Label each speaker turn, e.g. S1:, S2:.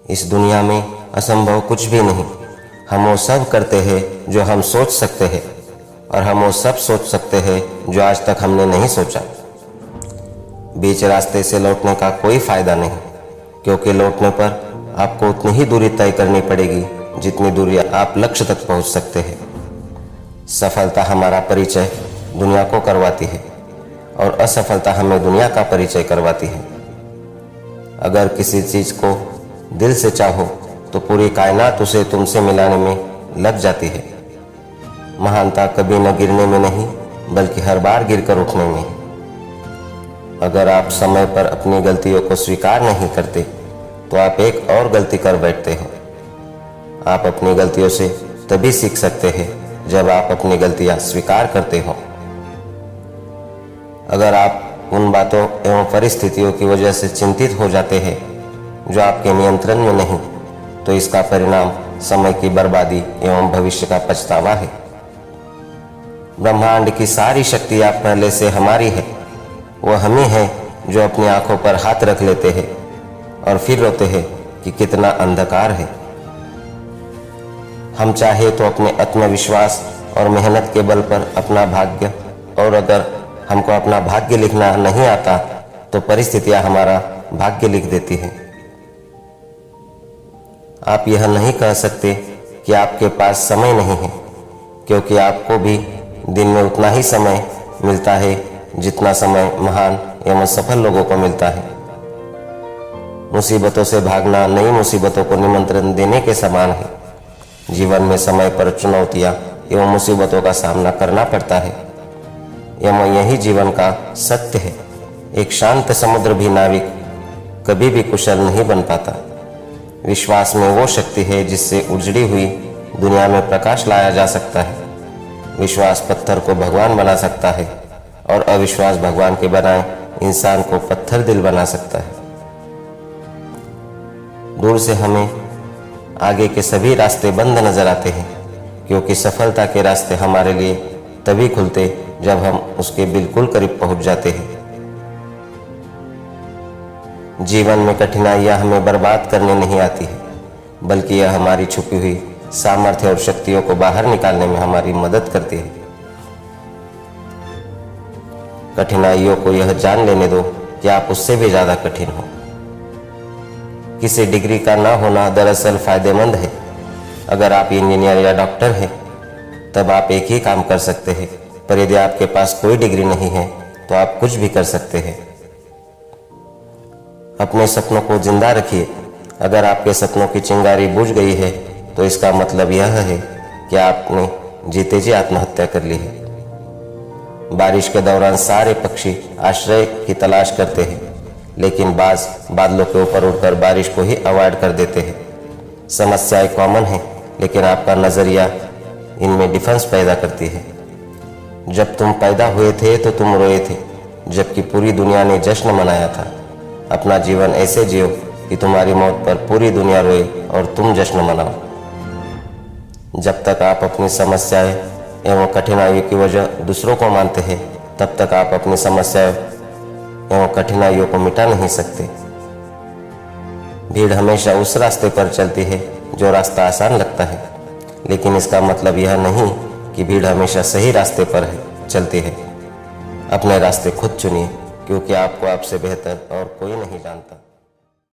S1: इस दुनिया में असंभव कुछ भी नहीं। हम वो सब करते हैं जो हम सोच सकते हैं, और हम वो सब सोच सकते हैं जो आज तक हमने नहीं सोचा। बीच रास्ते से लौटने का कोई फायदा नहीं, क्योंकि लौटने पर आपको उतनी ही दूरी तय करनी पड़ेगी जितनी दूरी आप लक्ष्य तक पहुंच सकते हैं। सफलता हमारा परिचय दुनिया को करवाती है, और असफलता हमें दुनिया का परिचय करवाती है। अगर किसी चीज को दिल से चाहो तो पूरी कायनात उसे तुमसे मिलाने में लग जाती है। महानता कभी न गिरने में नहीं, बल्कि हर बार गिरकर उठने में। अगर आप समय पर अपनी गलतियों को स्वीकार नहीं करते तो आप एक और गलती कर बैठते हो। आप अपनी गलतियों से तभी सीख सकते हैं जब आप अपनी गलतियां स्वीकार करते हो। अगर आप उन बातों एवं परिस्थितियों की वजह से चिंतित हो जाते हैं जो आपके नियंत्रण में नहीं, तो इसका परिणाम समय की बर्बादी एवं भविष्य का पछतावा है। ब्रह्मांड की सारी शक्ति आप पहले से हमारी है। वह हम ही है जो अपनी आंखों पर हाथ रख लेते हैं और फिर रोते हैं कि कितना अंधकार है। हम चाहे तो अपने आत्मविश्वास और मेहनत के बल पर अपना भाग्य, और अगर हमको अपना भाग्य लिखना नहीं आता तो परिस्थितियां हमारा भाग्य लिख देती हैं। आप यह नहीं कह सकते कि आपके पास समय नहीं है, क्योंकि आपको भी दिन में उतना ही समय मिलता है जितना समय महान एवं सफल लोगों को मिलता है। मुसीबतों से भागना नई मुसीबतों को निमंत्रण देने के समान है। जीवन में समय पर चुनौतियां एवं मुसीबतों का सामना करना पड़ता है, एवं यही जीवन का सत्य है। एक शांत समुद्र भी नाविक कभी भी कुशल नहीं बन पाता। विश्वास में वो शक्ति है जिससे उजड़ी हुई दुनिया में प्रकाश लाया जा सकता है। विश्वास पत्थर को भगवान बना सकता है, और अविश्वास भगवान के बनाए इंसान को पत्थर दिल बना सकता है। दूर से हमें आगे के सभी रास्ते बंद नजर आते हैं, क्योंकि सफलता के रास्ते हमारे लिए तभी खुलते जब हम उसके बिल्कुल करीब पहुंच जाते हैं। जीवन में कठिनाइयां हमें बर्बाद करने नहीं आती है, बल्कि यह हमारी छुपी हुई सामर्थ्य और शक्तियों को बाहर निकालने में हमारी मदद करती है। कठिनाइयों को यह जान लेने दो कि आप उससे भी ज्यादा कठिन हो। किसी डिग्री का ना होना दरअसल फायदेमंद है। अगर आप इंजीनियर या डॉक्टर हैं तब आप एक ही काम कर सकते हैं, पर यदि आपके पास कोई डिग्री नहीं है तो आप कुछ भी कर सकते हैं। अपने सपनों को जिंदा रखिए। अगर आपके सपनों की चिंगारी बुझ गई है तो इसका मतलब यह है कि आपने जीते जी आत्महत्या कर ली है। बारिश के दौरान सारे पक्षी आश्रय की तलाश करते हैं, लेकिन बाज बादलों के ऊपर उड़कर बारिश को ही अवॉइड कर देते हैं। समस्याएं कॉमन हैं, लेकिन आपका नजरिया इनमें डिफरेंस पैदा करती है। जब तुम पैदा हुए थे तो तुम रोए थे, जबकि पूरी दुनिया ने जश्न मनाया था। अपना जीवन ऐसे जियो कि तुम्हारी मौत पर पूरी दुनिया रोए और तुम जश्न मनाओ। जब तक आप अपनी समस्याएं एवं कठिनाइयों की वजह दूसरों को मानते हैं, तब तक आप अपनी समस्याएं एवं कठिनाइयों को मिटा नहीं सकते। भीड़ हमेशा उस रास्ते पर चलती है जो रास्ता आसान लगता है, लेकिन इसका मतलब यह नहीं कि भीड़ हमेशा सही रास्ते पर चलती है। अपने रास्ते खुद चुनिए, क्योंकि आपको आपसे बेहतर और कोई नहीं जानता।